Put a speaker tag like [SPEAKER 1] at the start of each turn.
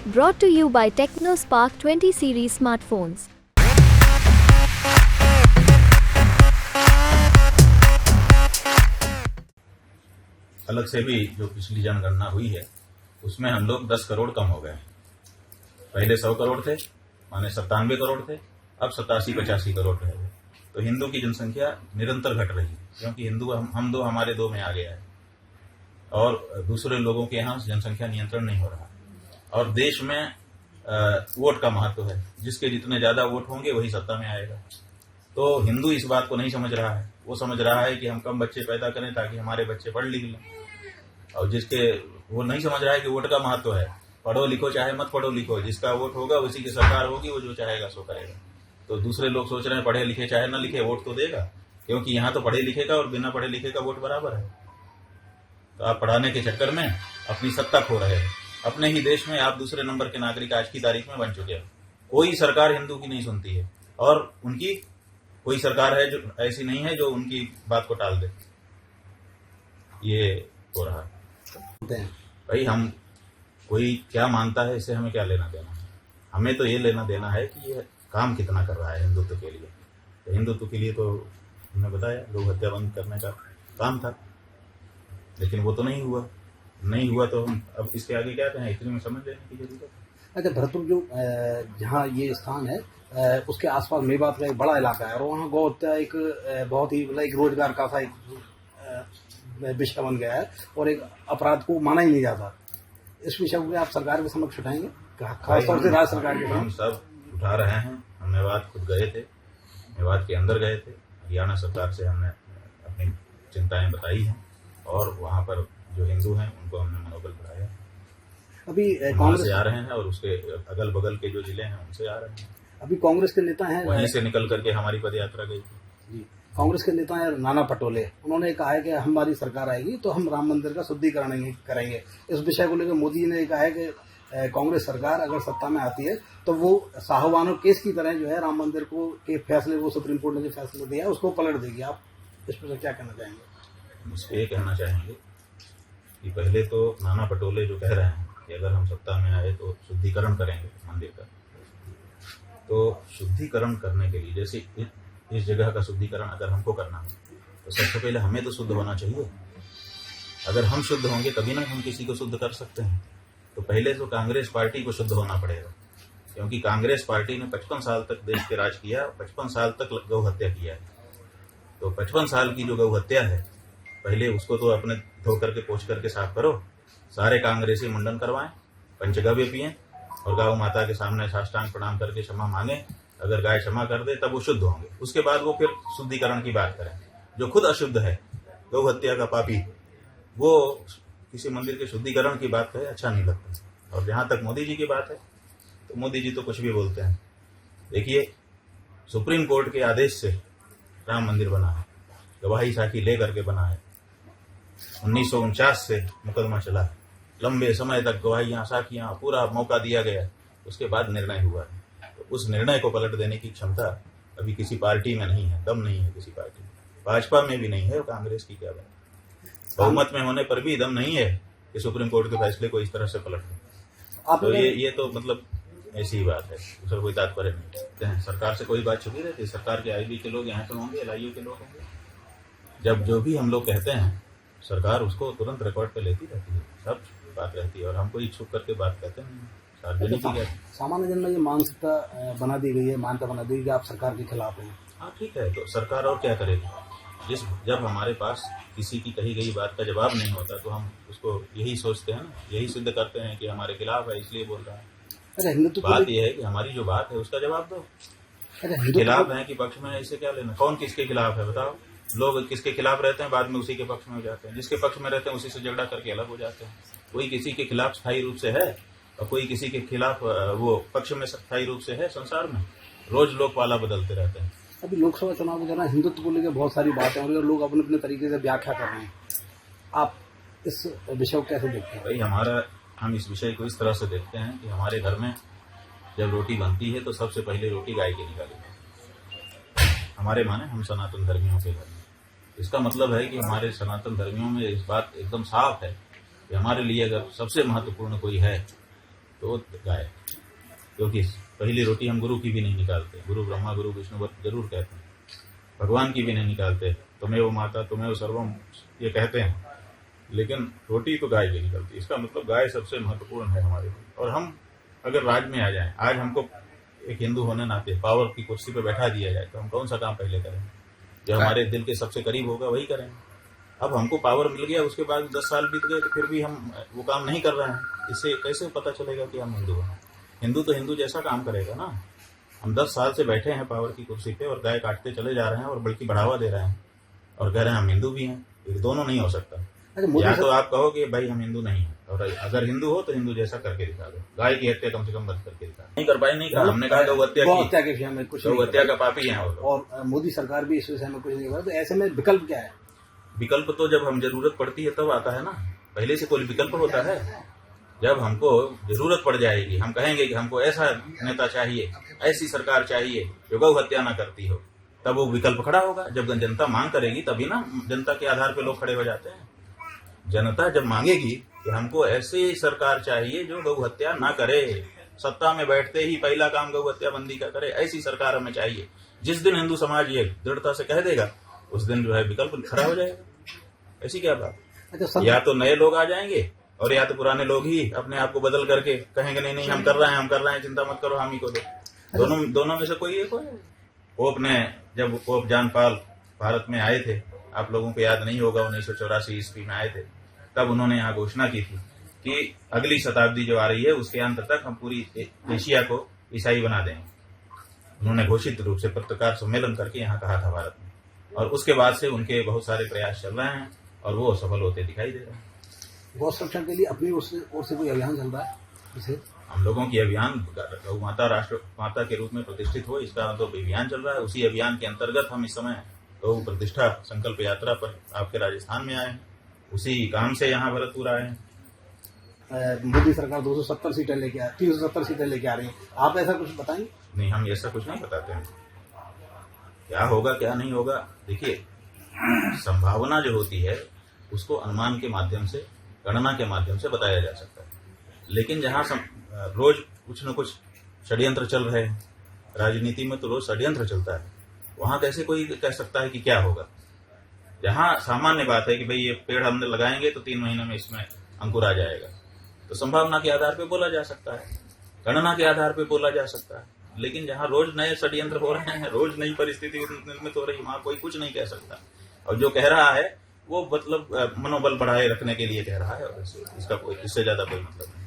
[SPEAKER 1] Brought to you by TechnoSpark 20 series smartphones.
[SPEAKER 2] अलग से भी जो पिछली जनगणना हुई है उसमें हम लोग 10 करोड़ कम हो गए। पहले 100 करोड़ थे, माने 97 करोड़ थे, अब 87-85 करोड़ रह गए। तो हिंदू की जनसंख्या निरंतर घट रही है, क्योंकि हिंदू हम दो हमारे दो में आ गया है और दूसरे लोगों के यहाँ जनसंख्या नियंत्रण नहीं हो रहा। और देश में वोट का महत्व है, जिसके जितने ज्यादा वोट होंगे वही सत्ता में आएगा। तो हिंदू इस बात को नहीं समझ रहा है, वो समझ रहा है कि हम कम बच्चे पैदा करें ताकि हमारे बच्चे पढ़ लिख लें। और जिसके वो नहीं समझ रहा है कि वोट का महत्व है, पढ़ो लिखो चाहे मत पढ़ो लिखो, जिसका वोट होगा उसी की सरकार होगी, वो जो चाहेगा सो करेगा। तो दूसरे लोग सोच रहे हैं पढ़े लिखे चाहे न लिखे वोट तो देगा, क्योंकि यहाँ तो पढ़े लिखे का और बिना पढ़े लिखे का वोट बराबर है। तो आप पढ़ाने के चक्कर में अपनी सत्ता खो रहे हैं। अपने ही देश में आप दूसरे नंबर के नागरिक आज की तारीख में बन चुके हैं। कोई सरकार हिंदू की नहीं सुनती है और उनकी कोई सरकार है जो ऐसी नहीं है जो उनकी बात को टाल दे। ये हो रहा है। भाई हम कोई क्या मानता है इससे हमें क्या लेना देना है? हमें तो ये लेना देना है कि ये काम कितना कर रहा है हिंदुत्व के लिए। तो हिंदुत्व के लिए तो हमने बताया गौ हत्या बंद करने का काम था, लेकिन वो तो नहीं हुआ तो हम अब इसके आगे क्या कहें, इतनी में समझ लेने की जरूरत है।
[SPEAKER 3] अच्छा, भरतपुर जो जहाँ ये स्थान है उसके आसपास मेवात का एक बड़ा इलाका है और वहाँ गौ हत्या एक बहुत ही मतलब एक रोजगार का सा एक विषय बन गया है और एक अपराध को माना ही नहीं जाता। इस विषय को आप सरकार के समक्ष उठाएंगे, खासतौर से राज्य सरकार के?
[SPEAKER 2] हम सब उठा रहे हैं। हम मेवात खुद गए थे, मेवात के अंदर गए थे। हरियाणा सरकार से हमने अपनी चिंताएं बताई हैं और वहाँ पर जो हिंदू हैं उनको हमने मनोबल बढ़ाया।
[SPEAKER 3] अभी
[SPEAKER 2] कांग्रेस से आ रहे हैं और उसके अगल बगल के जो जिले हैं उनसे आ रहे हैं।
[SPEAKER 3] अभी कांग्रेस के नेता हैं,
[SPEAKER 2] वहीं से निकल करके हमारी पद यात्रा गई थी
[SPEAKER 3] जी। कांग्रेस के नेता हैं नाना पटोले, उन्होंने कहा है कि हमारी सरकार आएगी तो हम राम मंदिर का शुद्धिकरण करेंगे। इस विषय को लेकर मोदी ने कहा है कि कांग्रेस सरकार अगर सत्ता में आती है तो वो साहवानो केस की तरह जो है राम मंदिर को के फैसले, वो सुप्रीम कोर्ट ने जो फैसला दिया है उसको पलट देगी। आप इस पर क्या कहना चाहेंगे?
[SPEAKER 2] इस पर ये कहना चाहेंगे कि पहले तो नाना पटोले जो कह रहे हैं कि अगर हम सत्ता में आए तो शुद्धिकरण करेंगे मंदिर का, तो शुद्धिकरण करने के लिए जैसे इस जगह का शुद्धिकरण अगर हमको करना है तो सबसे पहले हमें तो शुद्ध होना चाहिए। अगर हम शुद्ध होंगे तभी ना हम किसी को शुद्ध कर सकते हैं। तो पहले तो कांग्रेस पार्टी को शुद्ध होना पड़ेगा, क्योंकि कांग्रेस पार्टी ने 55 साल तक देश के राज किया, 55 साल तक गौ हत्या किया है। तो 55 साल की जो गौ हत्या है पहले उसको तो अपने धो करके पोंछ करके साफ करो। सारे कांग्रेसी मुंडन करवाएं, पंचगव्य पिएं और गौ माता के सामने साष्टांग प्रणाम करके क्षमा मांगे। अगर गाय क्षमा कर दे तब वो शुद्ध होंगे। उसके बाद वो फिर शुद्धिकरण की बात करें। जो खुद अशुद्ध है, गौ हत्या का पापी, वो किसी मंदिर के शुद्धिकरण की बात कहे अच्छा नहीं लगता। और जहां तक मोदी जी की बात है तो मोदी जी तो कुछ भी बोलते हैं। देखिए, सुप्रीम कोर्ट के आदेश से राम मंदिर बना है, गवाही साखी ले करके बना है। 1949 से मुकदमा चला है, लंबे समय तक गवाहियां साखियां पूरा मौका दिया गया, उसके बाद निर्णय हुआ है। तो उस निर्णय को पलट देने की क्षमता अभी किसी पार्टी में नहीं है, दम नहीं है किसी पार्टी में। भाजपा में भी नहीं है, कांग्रेस की क्या बात। बहुमत में होने पर भी दम नहीं है कि सुप्रीम कोर्ट के फैसले को इस तरह से पलट दें। तो ये तो मतलब ऐसी ही बात है, उसका कोई तात्पर्य नहीं सकते हैं। सरकार से कोई बात छुपी रहती है। सरकार के आईबी के लोग यहाँ पर होंगे, LIU के लोग होंगे। जब जो भी हम लोग कहते हैं सरकार उसको तुरंत रिकॉर्ड पे लेती रहती है, सब बात रहती है और हमको छुप करके बात कहते हैं सार्वजनिक।
[SPEAKER 3] सामान्य जन में ये मानसिकता बना दी गई है, मान्यता बना दी गई कि आप सरकार के खिलाफ हैं।
[SPEAKER 2] हाँ ठीक है, तो सरकार और क्या करेगी? जब हमारे पास किसी की कही गई बात का जवाब नहीं होता तो हम उसको यही सोचते हैं ना, यही सिद्ध करते हैं कि हमारे खिलाफ है इसलिए बोल रहा है। बात यह है कि हमारी जो बात है उसका जवाब दो। खिलाफ है कि पक्ष में, इससे क्या लेना? कौन किसके खिलाफ है बताओ? लोग किसके खिलाफ रहते हैं बाद में उसी के पक्ष में हो जाते हैं, जिसके पक्ष में रहते हैं उसी से झगड़ा करके अलग हो जाते हैं। कोई किसी के खिलाफ स्थायी रूप से है और कोई किसी के खिलाफ वो पक्ष में स्थायी रूप से है। संसार में रोज लोग पाला बदलते रहते हैं।
[SPEAKER 3] अभी लोकसभा चुनाव के दौरान हिंदुत्व को लेकर बहुत सारी बातें हो रही है और लोग अपने अपने तरीके से व्याख्या कर रहे हैं। आप इस विषय को कैसे देखते हैं?
[SPEAKER 2] भाई हम इस विषय को इस तरह से देखते हैं कि हमारे घर में जब रोटी बनती है तो सबसे पहले रोटी गाय की निकाली। हमारे माने हम सनातन धर्मियों के घर में, इसका मतलब है कि हमारे सनातन धर्मियों में इस बात एकदम साफ है कि हमारे लिए अगर सबसे महत्वपूर्ण कोई है तो वो गाय, क्योंकि पहली रोटी हम गुरु की भी नहीं निकालते, गुरु ब्रह्मा गुरु विष्णु जरूर कहते हैं, भगवान की भी नहीं निकालते, तुम्हें वो माता तुम्हें वो सर्वम ये कहते हैं, लेकिन रोटी तो गाय की निकलती है। इसका मतलब गाय सबसे महत्वपूर्ण है हमारे लिए। और हम अगर राज में आ जाएं, आज हमको एक हिंदू होने नाते पावर की कुर्सी पे बैठा दिया जाए, तो हम कौन सा काम पहले करें? जो हमारे दिल के सबसे करीब होगा वही करेंगे। अब हमको पावर मिल गया, उसके बाद 10 साल बीत गए तो फिर भी हम वो काम नहीं कर रहे हैं। इससे कैसे पता चलेगा कि हम हिंदू हैं? हिंदू तो हिंदू जैसा काम करेगा ना। हम 10 साल से बैठे हैं पावर की कुर्सी पे और गाय काटते चले जा रहे हैं और बल्कि बढ़ावा दे रहे हैं और कह रहे हैं हम हिंदू भी हैं। ये दोनों नहीं हो सकता। या तो आप कहो कि भाई हम हिंदू नहीं है, और अगर हिंदू हो तो हिंदू जैसा करके दिखा दो। गाय की हत्या कम से कम बंद करके दिखा। नहीं कर पाए, नहीं कहा हमने, कहा गौ हत्या
[SPEAKER 3] के विषय में कुछ,
[SPEAKER 2] गौ हत्या का पापी है।
[SPEAKER 3] और मोदी सरकार भी इस विषय में कुछ नहीं कर, तो ऐसे में विकल्प क्या है?
[SPEAKER 2] विकल्प तो जब हम जरूरत पड़ती है तब आता है ना, पहले से कोई विकल्प होता है? जब हमको जरूरत पड़ जाएगी, हम कहेंगे कि हमको ऐसा नेता चाहिए, ऐसी सरकार चाहिए जो गौ हत्या ना करती हो, तब वो विकल्प खड़ा होगा। जब जनता मांग करेगी तभी ना जनता के आधार पे लोग खड़े हो जाते हैं। जनता जब मांगेगी कि हमको ऐसी सरकार चाहिए जो गौ हत्या ना करे, सत्ता में बैठते ही पहला काम गौ हत्या बंदी का करे, ऐसी सरकार हमें चाहिए, जिस दिन हिंदू समाज ये दृढ़ता से कह देगा उस दिन जो है विकल्प खड़ा हो जाएगा। ऐसी क्या बात?
[SPEAKER 3] अच्छा,
[SPEAKER 2] या तो नए लोग आ जाएंगे और या तो पुराने लोग ही अपने आप को बदल करके कहेंगे नहीं नहीं हम कर रहे हैं, चिंता मत करो, हम ही को दो। दोनों में से कोई एक हो। पोप ने, जब पोप जॉन पॉल भारत में आए थे, आप लोगों को याद नहीं होगा, 1984 ईस्वी में आए थे, तब उन्होंने यहाँ घोषणा की थी कि अगली शताब्दी जो आ रही है उसके अंत तक हम पूरी एशिया को ईसाई बना देंगे। उन्होंने घोषित रूप से पत्रकार सम्मेलन करके यहाँ कहा था भारत में, और उसके बाद से उनके बहुत सारे प्रयास चल रहे हैं और वो सफल होते दिखाई दे रहे हैं।
[SPEAKER 3] गौ संरक्षण के लिए अपनी ओर से कोई अभियान चल रहा है? इसे
[SPEAKER 2] हम लोगों की अभियान गौ माता राष्ट्र माता के रूप में प्रतिष्ठित हो, इसका तो अभियान चल रहा है। उसी अभियान के अंतर्गत हम इस समय गौ प्रतिष्ठा संकल्प यात्रा पर आपके राजस्थान में आए हैं। उसी काम से यहाँ भरतपुर आए हैं।
[SPEAKER 3] मोदी सरकार 270 सीटें लेके 370 सीटें लेके आ रही है, आप ऐसा कुछ बताएंगे?
[SPEAKER 2] नहीं, हम ऐसा कुछ नहीं बताते हैं। क्या होगा क्या नहीं होगा, देखिए संभावना जो होती है उसको अनुमान के माध्यम से, गणना के माध्यम से बताया जा सकता है। लेकिन जहाँ रोज कुछ न कुछ षड्यंत्र चल रहे हैं, राजनीति में तो रोज षड्यंत्र चलता है, वहां कैसे कोई कह सकता है कि क्या होगा? जहाँ सामान्य बात है कि भाई ये पेड़ हमने लगाएंगे तो 3 महीने में इसमें अंकुर आ जाएगा, तो संभावना के आधार पे बोला जा सकता है, गणना के आधार पे बोला जा सकता है। लेकिन जहाँ रोज नए षड्यंत्र हो रहे हैं, रोज नई परिस्थिति निर्मित हो रही, वहां कोई कुछ नहीं कह सकता। और जो कह रहा है वो मतलब मनोबल बढ़ाए रखने के लिए कह रहा है, और इसका कोई, इससे ज्यादा कोई मतलब नहीं।